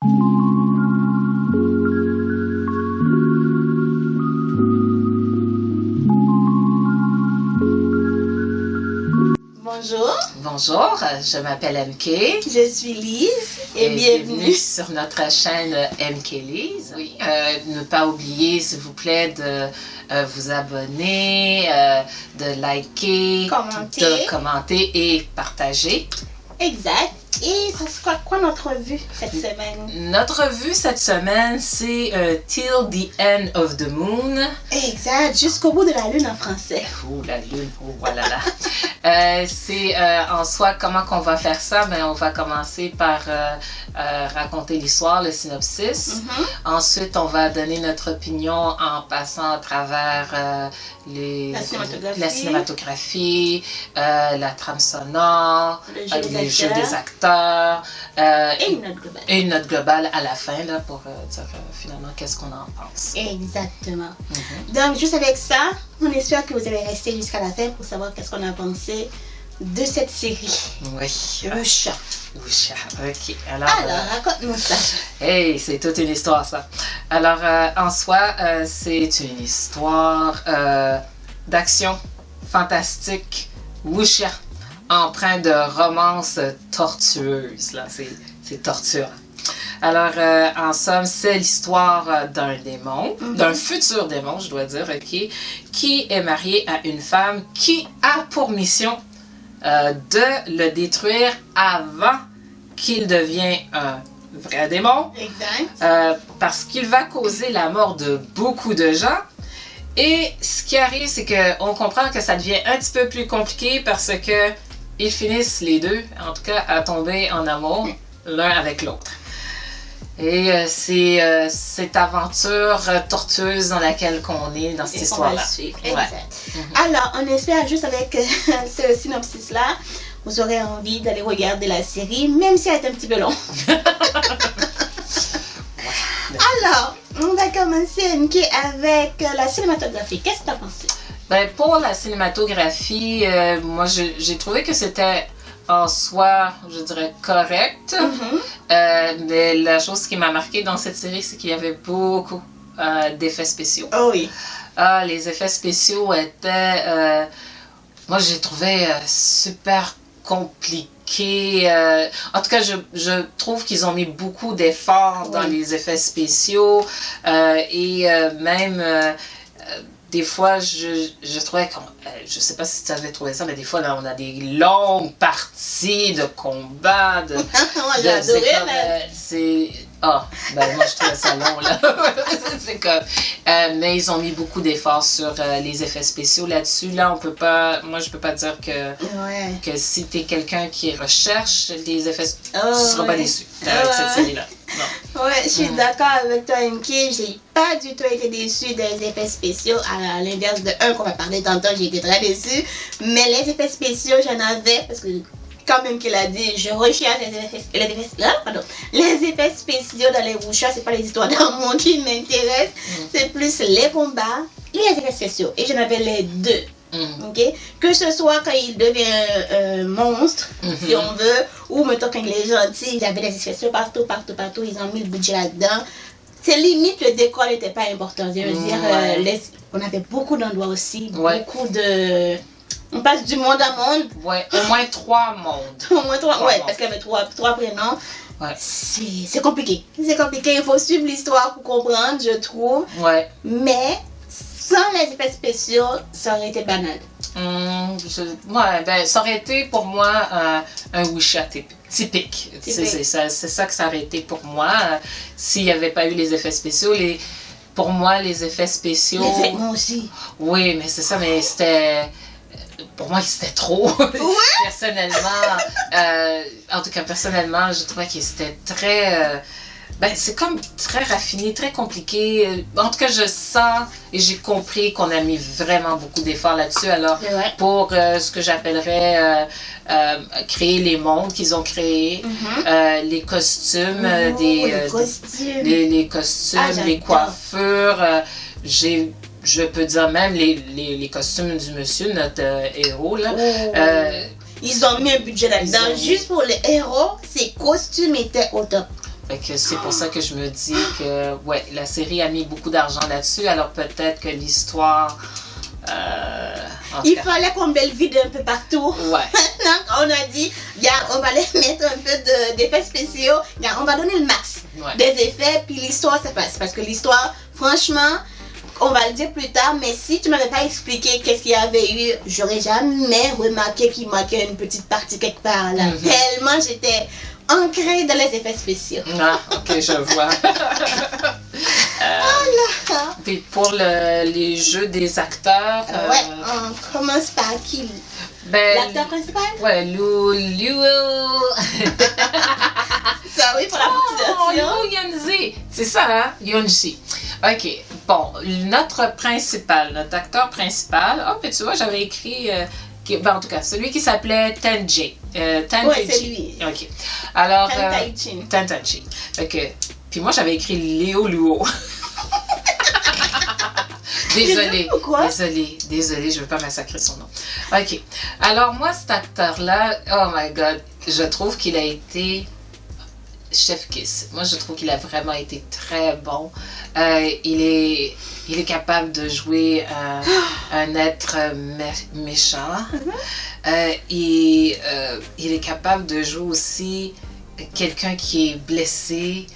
Bonjour. Bonjour, je m'appelle MK. Je suis Lise et bienvenue sur notre chaîne MK Lise. Oui, ne pas oublier s'il vous plaît de vous abonner, de liker, de commenter et partager. Exact. Et ça sera quoi notre vue cette semaine? Notre vue cette semaine, c'est Till the End of the Moon. Exact, jusqu'au bout de la lune en français. Oh, la lune, oh voilà là. C'est en soi, comment qu'on va faire ça? Ben, on va commencer par raconter l'histoire, le synopsis. Ensuite, on va donner notre opinion en passant à travers la cinématographie, la trame sonore, les jeux des acteurs. Et une note globale à la fin là, pour dire finalement qu'est-ce qu'on en pense. Exactement. Donc, juste avec ça, on espère que vous allez rester jusqu'à la fin pour savoir qu'est-ce qu'on a pensé de cette série. Oui. Wusha. Wusha, ok. Alors raconte-nous ça. Hey, c'est toute une histoire ça. Alors, en soi, c'est une histoire d'action fantastique, Wusha, empreint de romance tortueuse. Là, c'est torturant. Alors, en somme, c'est l'histoire d'un démon, d'un futur démon, je dois dire, ok, qui est marié à une femme qui a pour mission de le détruire avant qu'il devienne un vrai démon. Exact. Parce qu'il va causer la mort de beaucoup de gens. Et ce qui arrive, c'est qu'on comprend que ça devient un petit peu plus compliqué parce que ils finissent les deux, en tout cas, à tomber en amour l'un avec l'autre. Et c'est cette aventure tortueuse dans laquelle on est dans cette histoire-là. Alors, on espère juste avec ce synopsis-là, vous aurez envie d'aller regarder la série, même si elle est un petit peu longue. Alors, on va commencer MK avec la cinématographie. Qu'est-ce que tu as pensé? Ben, pour la cinématographie, moi j'ai trouvé que c'était en soi, je dirais, correct. Mais la chose qui m'a marqué dans cette série, c'est qu'il y avait beaucoup d'effets spéciaux. Oh oui. Les effets spéciaux étaient, moi j'ai trouvé super compliqués. En tout cas, je trouve qu'ils ont mis beaucoup d'efforts dans les effets spéciaux et même des fois, je trouvais qu'on... je sais pas si tu avais trouvé ça, mais des fois, là, on a des longues parties de combat. J'ai adoré, c'est... ben moi, je trouvais ça long, là. C'est comme... mais ils ont mis beaucoup d'efforts sur les effets spéciaux là-dessus. Là, on peut pas... Moi, je peux pas dire que si tu es quelqu'un qui recherche des effets spéciaux, tu ne seras pas déçu avec cette série-là. Ouais, je suis d'accord avec toi, MK. J'ai pas du tout été déçue des effets spéciaux. À l'inverse de un qu'on va parler tantôt, j'ai été très déçue. Mais les effets spéciaux, j'en avais parce que, comme même qu'il a dit, je recherche les effets spéciaux dans les Wusha. C'est pas les histoires d'amour qui m'intéressent. C'est plus les combats et les effets spéciaux. Et j'en avais les deux. Okay? Que ce soit quand il devient un monstre, si on veut, ou mettons quand il est gentil, il avait des effets spéciaux partout, ils ont mis le budget là-dedans. C'est limite, le décor n'était pas important. Je veux dire, on avait beaucoup d'endroits aussi, beaucoup de... On passe du monde à monde. Ouais, au moins 3 mondes. Au moins 3, parce qu'il y avait 3 prénoms. C'est compliqué. C'est compliqué, il faut suivre l'histoire pour comprendre, je trouve. Mais... sans les effets spéciaux, ça aurait été banal. Ben, ça aurait été pour moi un Wusha typique. C'est ça que ça aurait été pour moi. S'il n'y avait pas eu les effets spéciaux, pour moi, les effets spéciaux... Les vêtements aussi. Oui, mais c'est ça, mais c'était... Pour moi, c'était trop. Personnellement, en tout cas, personnellement, je trouvais que c'était très... ben, c'est comme très raffiné, très compliqué. En tout cas, je sens et j'ai compris qu'on a mis vraiment beaucoup d'efforts là-dessus. Alors, pour ce que j'appellerais créer les mondes qu'ils ont créés, les costumes, les costumes, les coiffures, je peux dire même les costumes du monsieur, notre héros, là. Ils ont mis un budget là-dedans. Juste pour les héros, ses costumes étaient au top. Fait que c'est pour ça que je me dis que, ouais, la série a mis beaucoup d'argent là-dessus, alors peut-être que l'histoire... il fallait combler le vide un peu partout. Ouais. Maintenant, on a dit, on va les mettre un peu d'effets spéciaux. On va donner le max des effets, puis l'histoire, ça passe. Parce que l'histoire, franchement, on va le dire plus tard, mais si tu m'avais pas expliqué qu'est-ce qu'il y avait eu, j'aurais jamais remarqué qu'il manquait une petite partie quelque part là. Tellement j'étais ancrée dans les effets spéciaux. Ah, ok, je vois. Puis pour les jeux des acteurs... ouais, on commence par qui? L'acteur principal? Ouais, Liu... Sorry pour la prononciation. Liu Yunzi. C'est ça, hein? Yunzi. Ok, bon, notre acteur principal, oh, puis tu vois, j'avais écrit... en tout cas, celui qui s'appelait Tenji. Ouais, c'est lui. Ok. Alors... Tentaichi. Ok. Puis moi, j'avais écrit Léo Luo. Désolée, je veux pas massacrer son nom. Ok. Alors moi, cet acteur-là, oh my God, je trouve qu'il a été chef kiss. Moi, je trouve qu'il a vraiment été très bon. Il est capable de jouer un être méchant. Il est capable de jouer aussi quelqu'un qui est blessé.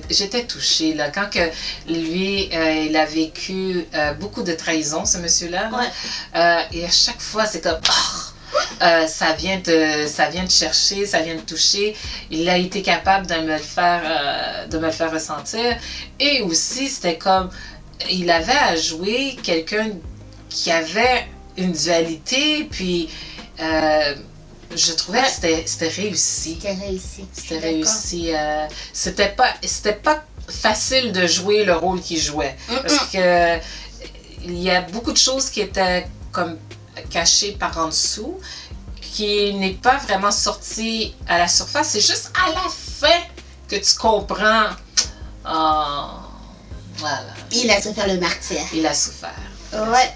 J'étais touchée là quand que lui il a vécu beaucoup de trahison, ce monsieur-là. Et à chaque fois c'est comme ça vient te chercher, ça vient te toucher. Il a été capable de me le faire ressentir. Et aussi c'était comme il avait à jouer quelqu'un qui avait une dualité, puis je trouvais que c'était réussi. C'était réussi. C'était pas facile de jouer le rôle qu'il jouait. Parce que il y a beaucoup de choses qui étaient comme cachées par en dessous, qui n'est pas vraiment sorti à la surface. C'est juste à la fin que tu comprends. Voilà. Il a souffert le martyr. Il a souffert. Ouais.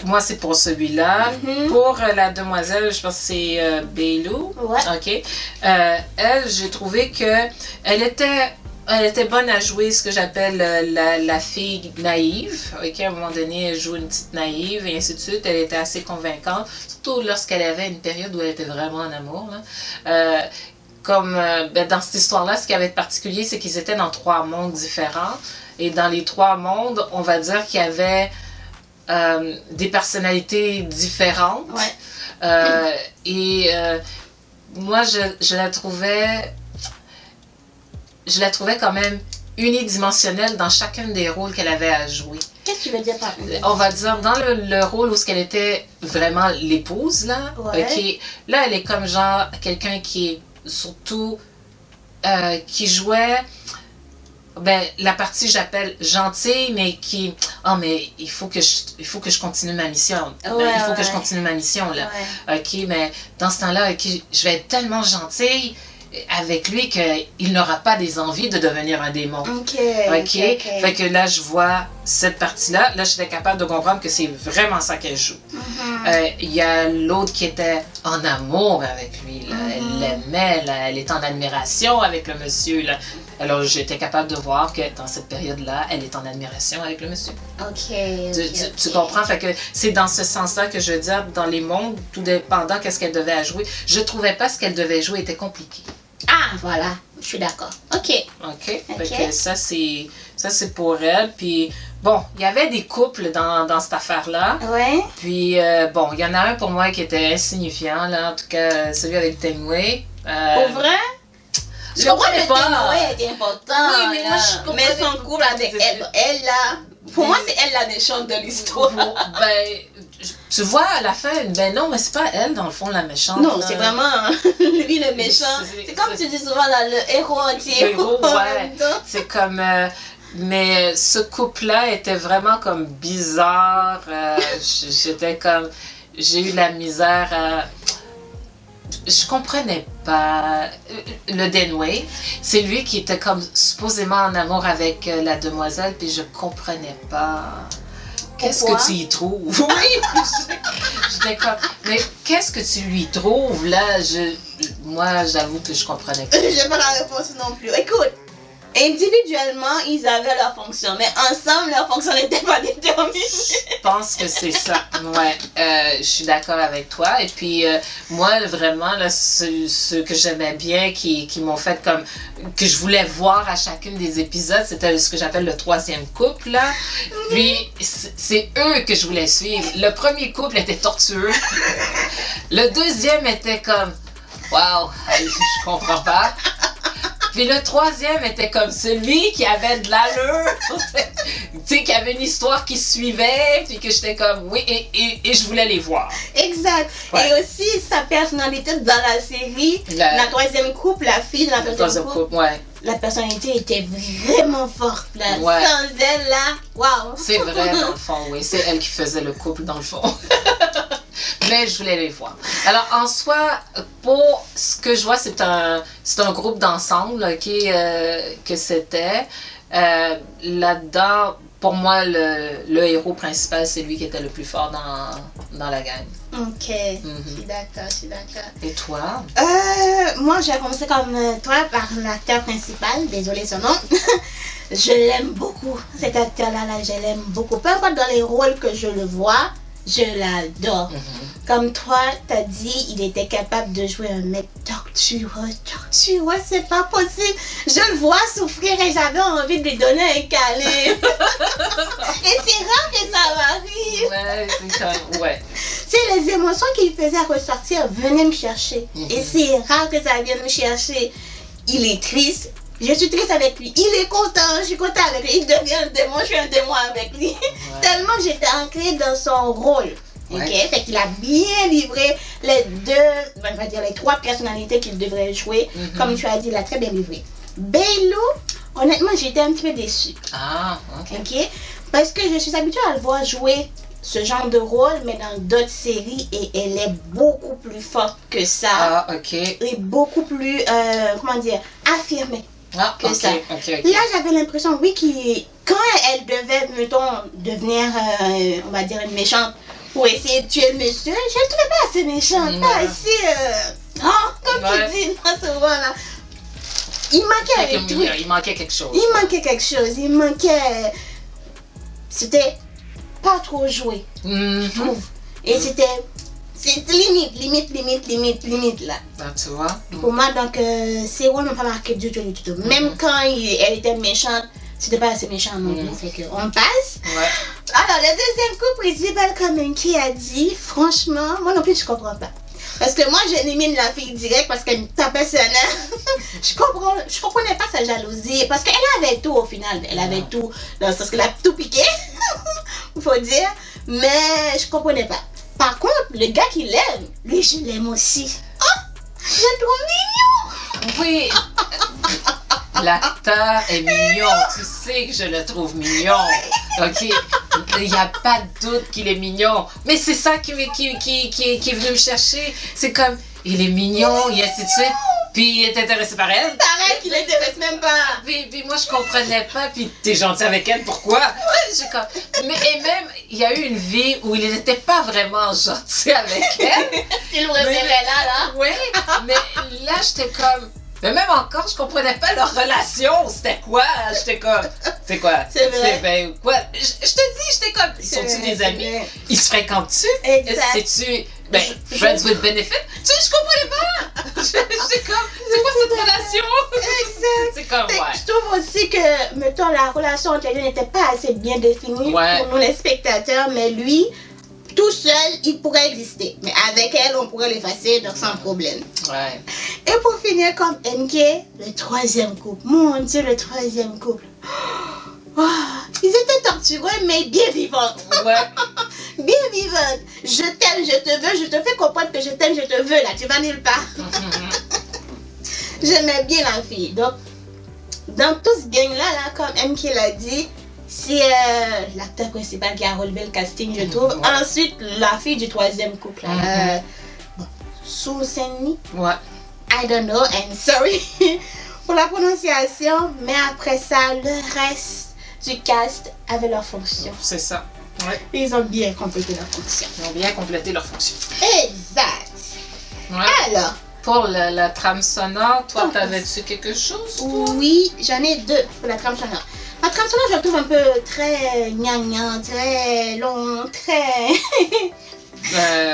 Moi, c'est pour celui-là. Pour la demoiselle, je pense que c'est Beilou. Ouais. OK. Elle, j'ai trouvé que elle était bonne à jouer ce que j'appelle la fille naïve. OK, à un moment donné, elle joue une petite naïve et ainsi de suite. Elle était assez convaincante, surtout lorsqu'elle avait une période où elle était vraiment en amour. Là. Dans cette histoire-là, ce qui avait de particulier, c'est qu'ils étaient dans 3 mondes différents. Et dans les 3 mondes, on va dire qu'il y avait des personnalités différentes. Ouais. Moi, je la trouvais quand même unidimensionnelle dans chacun des rôles qu'elle avait à jouer. Qu'est-ce que tu veux dire par On va dire dans le rôle où elle était vraiment l'épouse, là. Ouais. Okay, là, elle est comme genre quelqu'un qui est surtout qui jouait la partie j'appelle gentille, mais qui mais il faut que je continue ma mission. Il faut que je continue ma mission là. Ouais. OK, mais dans ce temps-là, je vais être tellement gentille avec lui qu'il n'aura pas des envies de devenir un démon. OK. Fait que là, je vois cette partie-là. Là, j'étais capable de comprendre que c'est vraiment ça qu'elle joue. Il y a l'autre qui était en amour avec lui. Là. Elle l'aimait. Elle était en admiration avec le monsieur. Là. Alors, j'étais capable de voir que dans cette période-là, elle est en admiration avec le monsieur. Tu comprends? Fait que c'est dans ce sens-là que je veux dire, dans les mondes, tout dépendant qu'est-ce qu'elle devait jouer, je trouvais pas ce qu'elle devait jouer était compliqué. Ah, voilà. Je suis d'accord. OK. Fait que ça, c'est pour elle. Puis, bon, il y avait des couples dans cette affaire-là. Ouais. Puis, bon, il y en a un pour moi qui était insignifiant, là. En tout cas, celui avec Tenway. Pour vrai? Je comprenais pas. Tenway était important. Oui, mais moi, je comprenais mais son couple avec elle, là... Pour moi, c'est elle la méchante de l'histoire. Tu vois, à la fin, non, mais c'est pas elle, dans le fond, la méchante. Non, c'est vraiment lui le méchant. C'est comme tu dis souvent, là, le héros anti-héros. Ouais. C'est comme... mais ce couple-là était vraiment comme bizarre. J'étais comme... J'ai eu la misère à... Je comprenais pas. Le Denway, c'est lui qui était comme supposément en amour avec la demoiselle, puis je comprenais pas qu'est-ce que tu y trouves? Oui, j'étais comme, mais qu'est-ce que tu lui trouves là? Moi, j'avoue que je comprenais pas. J'ai pas la réponse non plus. Écoute, individuellement, ils avaient leur fonction, mais ensemble, leur fonction n'était pas déterminée. Je pense que c'est ça. Ouais, je suis d'accord avec toi. Et puis, moi, vraiment, là, ceux que j'aimais bien, qui m'ont fait comme... que je voulais voir à chacune des épisodes, c'était ce que j'appelle le troisième couple, là. Puis, c'est eux que je voulais suivre. Le premier couple était tortueux. Le deuxième était comme... Waouh, je comprends pas. Puis le troisième était comme celui qui avait de l'allure, tu sais, qui avait une histoire qui suivait, puis que j'étais comme, oui, et je voulais les voir. Exact. Ouais. Et aussi, sa personnalité dans la série, la troisième couple, la fille de la troisième couple, ouais. La personnalité était vraiment forte, là. Ouais. Sans elle, là, waouh. C'est vrai, dans le fond, oui. C'est elle qui faisait le couple, dans le fond. Mais je voulais les voir. Alors, en soi, pour ce que je vois, c'est un groupe d'ensemble, OK, que c'était. Là-dedans, pour moi, le héros principal, c'est lui qui était le plus fort dans la gang. Ok, je suis d'accord. Et toi? Moi, j'ai commencé comme toi par l'acteur principal, désolé son nom. Je l'aime beaucoup, cet acteur-là, je l'aime beaucoup. Peu importe dans les rôles que je le vois, je l'adore. Comme toi, t'as dit, il était capable de jouer un mec tortureux, c'est pas possible. Je le vois souffrir et j'avais envie de lui donner un câlin. Et c'est rare que ça m'arrive. Ouais, c'est ça, ouais. C'est les émotions qu'il faisait ressortir venaient me chercher. Et c'est rare que ça vienne me chercher. Il est triste. Je suis triste avec lui. Il est content. Je suis content avec lui. Il devient un démon. Je suis un démon avec lui. Ouais. Tellement j'étais ancrée dans son rôle. Ouais. Ok, fait qu'il a bien livré les les trois personnalités qu'il devrait jouer. Comme tu as dit, il a très bien livré. Bailou, honnêtement, j'étais un petit peu déçue. Ah, ok. Parce que je suis habituée à le voir jouer ce genre de rôle, mais dans d'autres séries, et elle est beaucoup plus forte que ça. Ah, ok. Et beaucoup plus, affirmée. Que ça. Okay. Là, j'avais l'impression, oui, quand elle devait, mettons, devenir, on va dire, une méchante pour essayer de tuer le monsieur, je ne le trouvais pas assez méchante. Pas assez, comme tu dis, dans ce rôle-là. Il manquait quelque chose. Il manquait... C'était pas trop joué, je trouve. Et c'était limite, là. Ah, tu vois? Pour moi, donc, ces rôles n'ont pas marqué du tout. Même quand elle était méchante, c'était pas assez méchant non plus. Fait qu'on passe. Ouais. Alors, le deuxième couple principal, comme qui a dit, franchement, moi non plus, je comprends pas. Parce que moi, j'élimine la fille direct parce qu'elle me tapait sur je comprenais pas sa jalousie. Parce qu'elle avait tout au final. Elle avait tout, dans le sens qu'elle a tout piqué, il faut dire. Mais je comprenais pas. Par contre, le gars qui l'aime, lui, je l'aime aussi. Oh, je le trouve mignon. Oui. L'acteur est mignon. Tu sais que je le trouve mignon. OK? Il n'y a pas de doute qu'il est mignon. Mais c'est ça qui est venu me chercher. C'est comme, il est mignon, et ainsi de suite. Puis il est intéressé par elle. Pareil qu'il l'intéresse même pas. Puis moi, je comprenais pas. Puis t'es gentil avec elle, pourquoi? Et même, il y a eu une vie où il n'était pas vraiment gentil avec elle. Il le révérait là. Oui, mais là, j'étais comme... Mais même encore, je comprenais pas leur relation. C'était quoi? J'étais comme... C'est quoi? C'est vrai. Ben, quoi? Je te dis, j'étais comme... Ils sont-tu des amis? Vrai. Ils se fréquentent-tu? Exact. C'est-tu... Ben, friends with benefit? Tu sais, je comprenais pas! J'étais comme... C'est quoi cette relation? Exact. C'est comme, ouais. Je trouve aussi que, mettons, la relation entre eux n'était pas assez bien définie pour nous les spectateurs, mais lui... Tout seul, il pourrait exister. Mais avec elle, on pourrait l'effacer, donc sans problème. Ouais. Et pour finir, comme MK, le troisième couple. Mon Dieu, le troisième couple. Oh, ils étaient tortureux, mais bien vivants. Ouais. Bien vivantes. Je t'aime, je te veux, je te fais comprendre que je t'aime, je te veux. Là, tu vas nulle part. J'aimais bien la fille. Donc, dans tout ce gang-là, comme MK l'a dit, c'est l'acteur principal qui a relevé le casting, je trouve. Ouais. Ensuite, la fille du troisième couple. Sue Senni. Ouais. I don't know, and sorry pour la prononciation. Mais après ça, le reste du cast avait leur fonction. C'est ça. Ouais. Ils ont bien complété leur fonction. Ils ont bien complété leur fonction. Exact. Ouais. Alors, pour la trame sonore, toi, Oh. t'avais-tu quelque chose? Toi? oui, j'en ai deux pour la trame sonore. La trame sonore, je la trouve un peu très gnangnan, très long, très...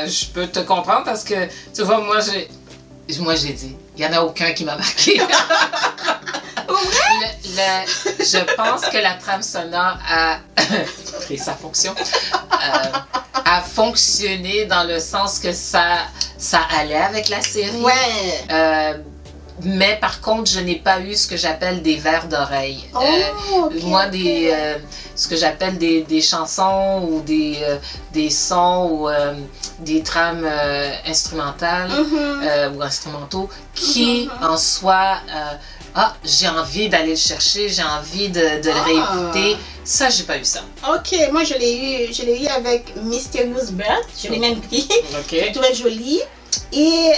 Je peux te comprendre parce que, tu vois, moi, j'ai dit, il n'y en a aucun qui m'a marqué. Je pense que la trame sonore a pris sa fonction, a fonctionné dans le sens que ça allait avec la série. Ouais. Mais par contre, je n'ai pas eu ce que j'appelle des vers d'oreille. Oh, ok, Moi, ok. ce que j'appelle des chansons ou des sons ou des trames instrumentales ou instrumentaux qui, en soi, j'ai envie d'aller le chercher, j'ai envie de le réécouter. Ça, j'ai pas eu ça. Ok, moi je l'ai eu avec Mysterious Bird, je l'ai même pris. OK. Je trouvais joli. Et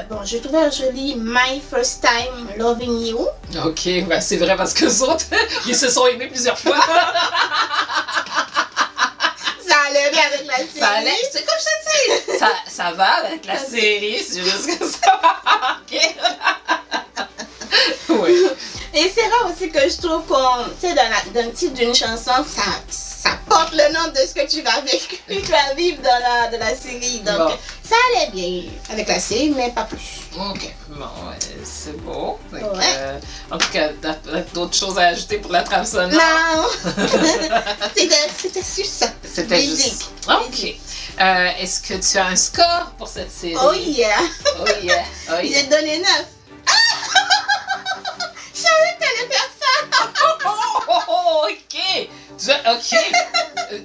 bon, je trouvais joli My First Time Loving You. OK, ben c'est vrai parce que les autres, ils se sont aimés plusieurs fois. Ça allait bien avec la série. Ça allait, c'est comme je te dis, ça va avec la série, c'est juste que ça va marquer. Oui. Et c'est rare aussi que je trouve qu'on, tu sais, dans le titre d'une chanson, ça porte le nom de ce que tu vas vivre dans la série. Donc, Bon. ça allait bien avec la série, mais pas plus. OK, bon, c'est beau. Donc, Ouais. en tout cas, t'as d'autres choses à ajouter pour la trame sonore? Non! C'était juste ça. C'était Basic. juste. OK. Est-ce que tu as un score pour cette série? Oh yeah! Oh yeah! Oh yeah! J'ai donné 9. Je savais que t'allais faire ça. OK! OK!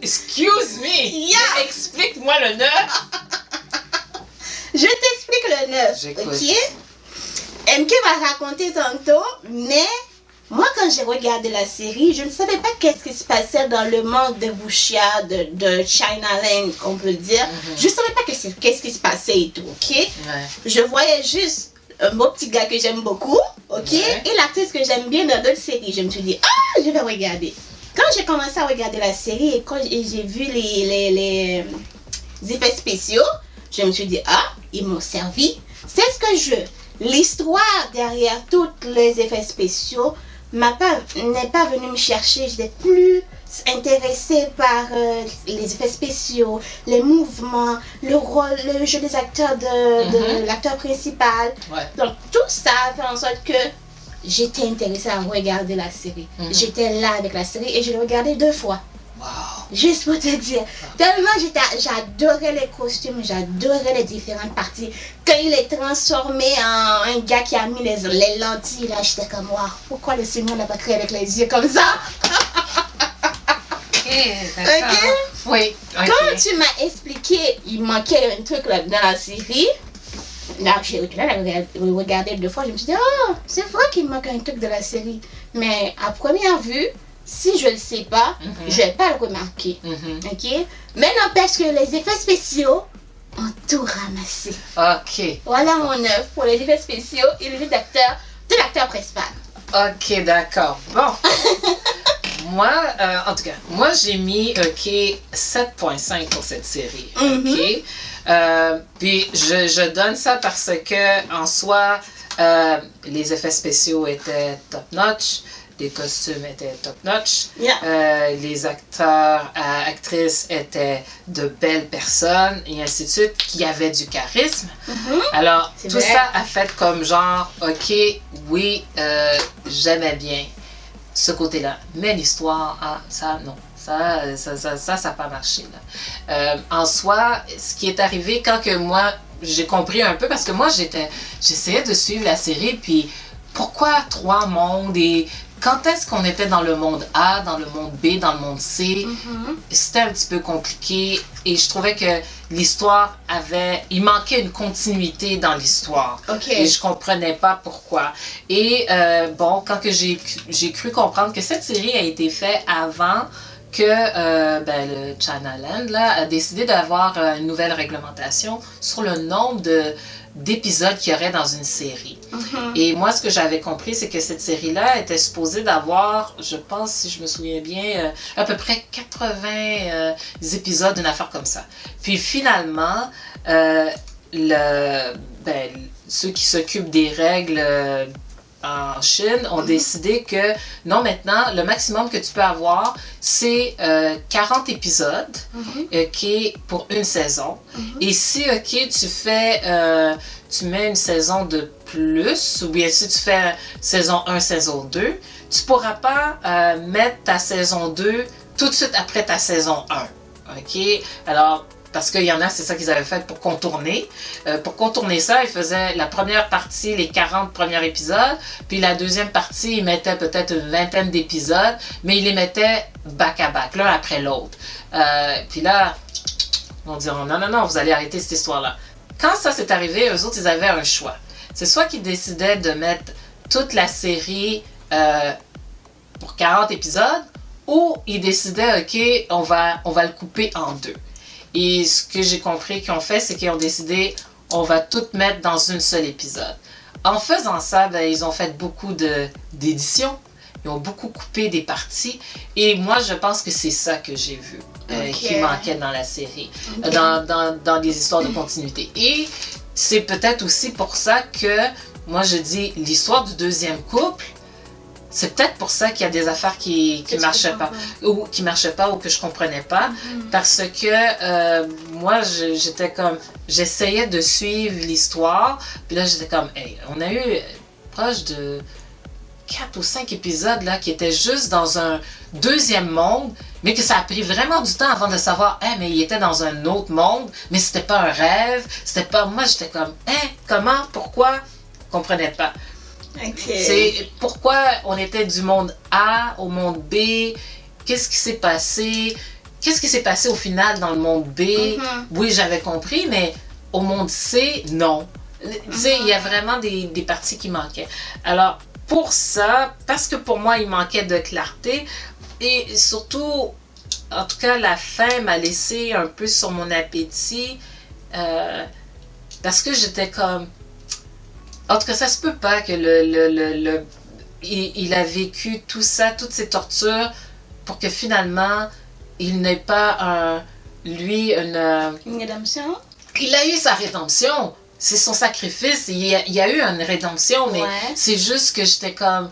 Excuse me! Yeah. Explique-moi le 9! Je t'explique le 9. J'écoute. Ok? MK va raconter tantôt, mais moi, quand j'ai regardé la série, je ne savais pas qu'est-ce qui se passait dans le monde de Wuxia, de Chinaland, on peut dire. Je ne savais pas qu'est-ce qui se passait et tout, ok? Ouais. Je voyais juste un beau petit gars que j'aime beaucoup, ok? Ouais. Et l'actrice que j'aime bien dans d'autres séries. Je me suis dit, je vais regarder. Quand j'ai commencé à regarder la série et quand j'ai vu les effets spéciaux, je me suis dit, ils m'ont servi. C'est ce que je veux. L'histoire derrière tous les effets spéciaux n'est pas venue me chercher. Je n'étais plus intéressée par les effets spéciaux, les mouvements, le rôle, le jeu des acteurs de l'acteur principal. Ouais. Donc tout ça a fait en sorte que j'étais intéressée à regarder la série. J'étais là avec la série et je l'ai regardée 2 fois. Wow! Juste pour te dire, tellement j'adorais les costumes, j'adorais les différentes parties. Quand il est transformé en un gars qui a mis les lentilles, là, j'étais comme, waouh, pourquoi le Seigneur n'a pas créé avec les yeux comme ça? OK, d'accord. Ok? Oui, OK. Quand tu m'as expliqué, il manquait un truc là, dans la série, là, j'ai regardé 2 fois, je me suis dit, c'est vrai qu'il manque un truc de la série. Mais à première vue, si je ne le sais pas, je ne vais pas le remarquer. Ok? Mais n'empêche que les effets spéciaux ont tout ramassé. OK. Voilà mon œuvre pour les effets spéciaux et le jeu d'acteur de l'acteur principal. OK, d'accord. Bon. Moi, en tout cas, moi, j'ai mis, OK, 7.5 pour cette série. OK? Puis, je donne ça parce que, en soi, les effets spéciaux étaient top-notch. Les costumes étaient top-notch. Yeah. Les acteurs, actrices étaient de belles personnes, et ainsi de suite, qui avaient du charisme. Alors, C'est tout vrai. ça a fait comme genre, OK, oui, j'aimais bien ce côté-là. Mais l'histoire, ça, non. Ça n'a pas marché. Là. En soi, ce qui est arrivé quand que moi, j'ai compris un peu, parce que moi, j'essayais de suivre la série, puis pourquoi 3 mondes et quand est-ce qu'on était dans le monde A, dans le monde B, dans le monde C, c'était un petit peu compliqué et je trouvais que l'histoire il manquait une continuité dans l'histoire. Okay. Et je comprenais pas pourquoi. Et bon, quand que j'ai cru comprendre que cette série a été faite avant que le Chinaland là, a décidé d'avoir une nouvelle réglementation sur le nombre d'épisodes qu'il y aurait dans une série. Et moi, ce que j'avais compris, c'est que cette série-là était supposée d'avoir, je pense, si je me souviens bien, à peu près 80 épisodes, une affaire comme ça. Puis finalement, ceux qui s'occupent des règles en Chine ont décidé que non, maintenant, le maximum que tu peux avoir, c'est 40 épisodes pour une saison. Et si, tu mets une saison de plus, ou bien si tu fais saison 1, saison 2, tu ne pourras pas mettre ta saison 2 tout de suite après ta saison 1. OK? Alors, parce qu'il y en a, c'est ça qu'ils avaient fait pour contourner. Pour contourner ça, ils faisaient la première partie, les 40 premiers épisodes, puis la deuxième partie, ils mettaient peut-être une vingtaine d'épisodes, mais ils les mettaient back-à-back, l'un après l'autre. Puis là, on dit non, vous allez arrêter cette histoire-là. Quand ça s'est arrivé, eux autres, ils avaient un choix. C'est soit qu'ils décidaient de mettre toute la série pour 40 épisodes, ou ils décidaient, OK, on va le couper en deux. Et ce que j'ai compris qu'ils ont fait, c'est qu'ils ont décidé, on va tout mettre dans une seule épisode. En faisant ça, ils ont fait beaucoup d'éditions. Ils ont beaucoup coupé des parties. Et moi, je pense que c'est ça que j'ai vu qui manquait dans la série, dans les histoires de continuité. Et c'est peut-être aussi pour ça que, moi, je dis, l'histoire du deuxième couple, c'est peut-être pour ça qu'il y a des affaires qui marchaient pas, ou que je comprenais pas, parce que moi, j'essayais de suivre l'histoire, puis là, j'étais comme, hey, on a eu proche de 4 ou 5 épisodes là, qui étaient juste dans un deuxième monde, mais que ça a pris vraiment du temps avant de savoir, mais il était dans un autre monde, mais c'était pas un rêve, c'était pas... Moi, j'étais comme, comment, pourquoi? Je comprenais pas. C'est pourquoi on était du monde A au monde B, qu'est-ce qui s'est passé au final dans le monde B. Oui, j'avais compris, mais au monde C, non. Tu sais, il y a vraiment des parties qui manquaient. Alors, pour ça, parce que pour moi, il manquait de clarté, et surtout, en tout cas, la fin m'a laissé un peu sur mon appétit, parce que j'étais comme... En tout cas, ça se peut pas que il a vécu tout ça, toutes ces tortures, pour que finalement, il n'ait pas une rédemption? Il a eu sa rédemption. C'est son sacrifice. Il y a eu une rédemption, mais c'est juste que j'étais comme...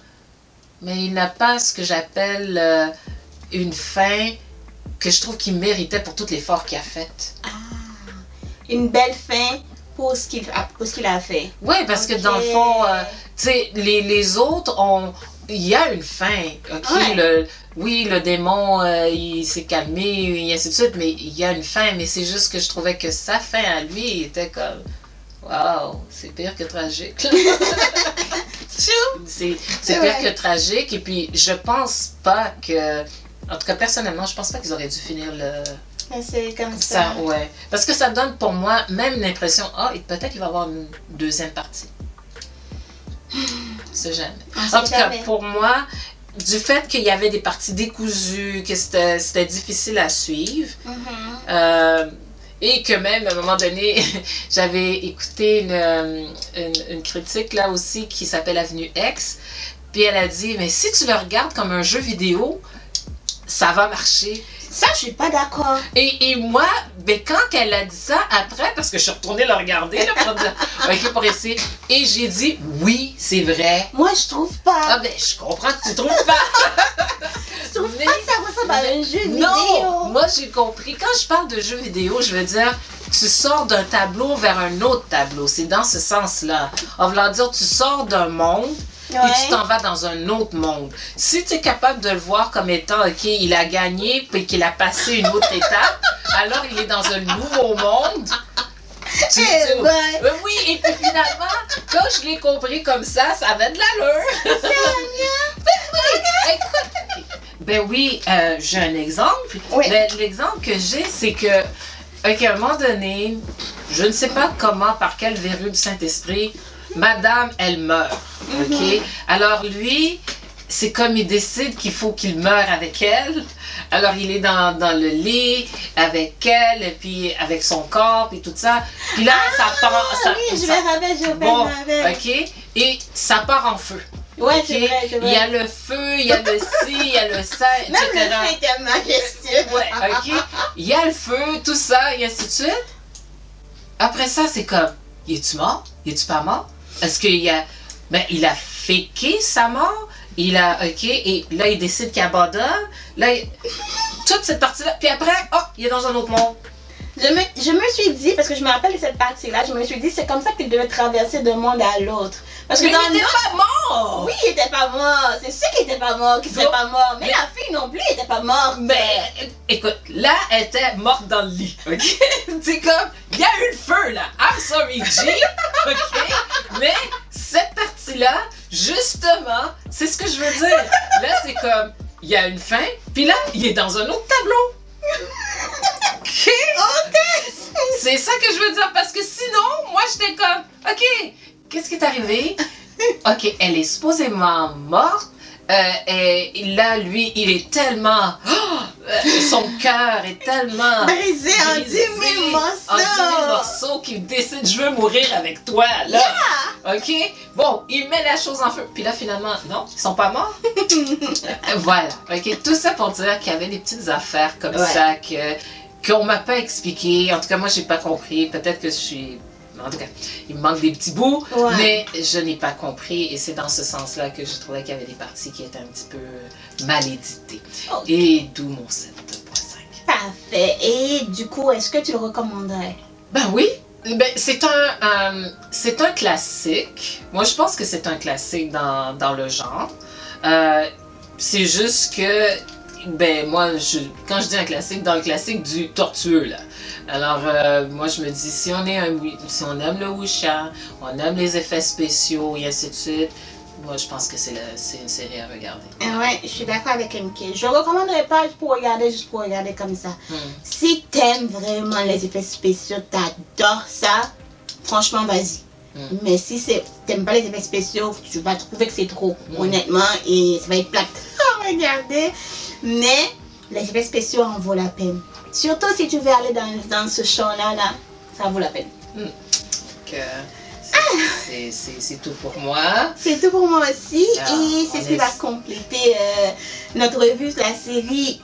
Mais il n'a pas ce que j'appelle une fin que je trouve qu'il méritait pour tout l'effort qu'il a fait. Ah, une belle fin pour ce qu'il a fait. Oui, parce que dans le fond, tu sais, les autres ont... Il y a une fin, OK? Le démon, il s'est calmé, et ainsi de suite, mais il y a une fin, mais c'est juste que je trouvais que sa fin à lui était comme... Wow, c'est pire que tragique. C'est pire que tragique, et puis je pense pas que... En tout cas, personnellement, je pense pas qu'ils auraient dû finir le... C'est comme ça. Ouais. Parce que ça donne pour moi même l'impression, peut-être qu'il va y avoir une deuxième partie. C'est jamais. En tout cas, pour moi, du fait qu'il y avait des parties décousues, que c'était difficile à suivre, et que même, à un moment donné, j'avais écouté une critique là aussi qui s'appelle Avenue X, puis elle a dit, mais si tu le regardes comme un jeu vidéo, ça va marcher. Ça, je suis pas d'accord. Et moi, quand elle a dit ça, après, parce que je suis retournée le regarder, là, pour essayer, et j'ai dit, oui, c'est vrai. Moi, je trouve pas. Je comprends que tu trouves pas. Je trouve pas que ça ressemble à un jeu vidéo. Non, moi, j'ai compris. Quand je parle de jeu vidéo, je veux dire, tu sors d'un tableau vers un autre tableau. C'est dans ce sens-là. En voulant dire, tu sors d'un monde, et tu t'en vas dans un autre monde. Si tu es capable de le voir comme étant, OK, il a gagné, puis qu'il a passé une autre étape, alors il est dans un nouveau monde. Oui, et puis finalement, quand je l'ai compris comme ça avait de l'allure. J'ai un exemple. L'exemple que j'ai, c'est que, à un moment donné, je ne sais pas comment, par quelle verrue du Saint-Esprit, Madame, elle meurt. OK? Alors lui, c'est comme il décide qu'il faut qu'il meure avec elle. Alors il est dans le lit avec elle, et puis avec son corps, puis tout ça. Puis là, ça part... Oui, je me rappelle, OK? Et ça part en feu. Ouais, OK? c'est vrai. Il y a le feu, il y a le ci, il y a le ça, etc. Même le feu était majestueux. Ouais, OK? Il y a le feu, tout ça, et ainsi de suite. Après ça, c'est comme, es-tu mort? Es-tu pas mort? Est-ce qu'il y a... Ben, il a faké sa mort. Il a... OK, et là, il décide qu'il abandonne. Là, toute cette partie-là. Puis après, oh, il est dans un autre monde. Je me suis dit, parce que je me rappelle de cette partie-là, je me suis dit, c'est comme ça qu'il devait traverser d'un monde à l'autre. Parce que mais dans il n'était pas mort! Oui, il était pas mort. C'est sûr qu'il était pas mort, qu'il serait pas mort. Mais la fille non plus, elle était pas morte. Mais, écoute, là, elle était morte dans le lit, OK? C'est comme, il y a eu le feu, là. I'm sorry, G, OK? Mais cette partie-là, justement, c'est ce que je veux dire. Là, c'est comme, il y a une fin, puis là, il est dans un autre tableau. OK? C'est ça que je veux dire, parce que sinon, moi, j'étais comme, OK, qu'est-ce qui est arrivé? OK, elle est supposément morte. Et là, lui, il est tellement... son cœur est tellement... Brisé en 10 000 morceaux. En 10 000 morceaux qu'il décide, je veux mourir avec toi, là. Yeah. OK? Bon, il met la chose en feu. Puis là, finalement, non, ils sont pas morts. Voilà. OK? Tout ça pour dire qu'il y avait des petites affaires comme ça qu'on m'a pas expliqué. En tout cas, moi, j'ai pas compris. Peut-être que je suis... En tout cas, il me manque des petits bouts, mais je n'ai pas compris. Et c'est dans ce sens-là que je trouvais qu'il y avait des parties qui étaient un petit peu mal éditées. Et d'où mon 7.5. Parfait. Et du coup, est-ce que tu le recommanderais? Ben oui. Ben, c'est un classique. Moi, je pense que c'est un classique dans le genre. C'est juste que... Ben, moi, quand je dis un classique, dans le classique du tortueux, là. Alors, moi, je me dis, si on aime le wuxia, on aime les effets spéciaux, et ainsi de suite, moi, je pense que c'est une série à regarder. Ouais, je suis d'accord avec MK. Je ne recommanderais pas pour regarder, juste pour regarder comme ça. Si t'aimes vraiment les effets spéciaux, t'adores ça, franchement, vas-y. Mais si t'aimes pas les effets spéciaux, tu vas trouver que c'est trop, honnêtement, et ça va être plate à regarder. Mais les effets spéciaux en vaut la peine. Surtout si tu veux aller dans ce champ-là, ça vaut la peine. C'est tout pour moi. C'est tout pour moi aussi. Et c'est ce qui va compléter notre revue de la série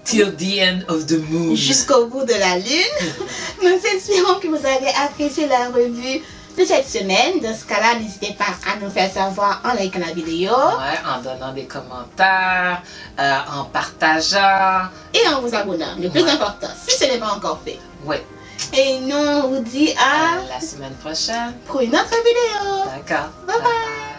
Till the End of the Moon. Jusqu'au bout de la lune. Nous espérons que vous avez apprécié la revue de cette semaine. Dans ce cas-là, n'hésitez pas à nous faire savoir en likant la vidéo. Ouais, en donnant des commentaires, en partageant. Et en vous abonnant, le plus important, si ce n'est pas encore fait. Oui. Et nous, on vous dit à la semaine prochaine. pour une autre vidéo. D'accord. Bye bye.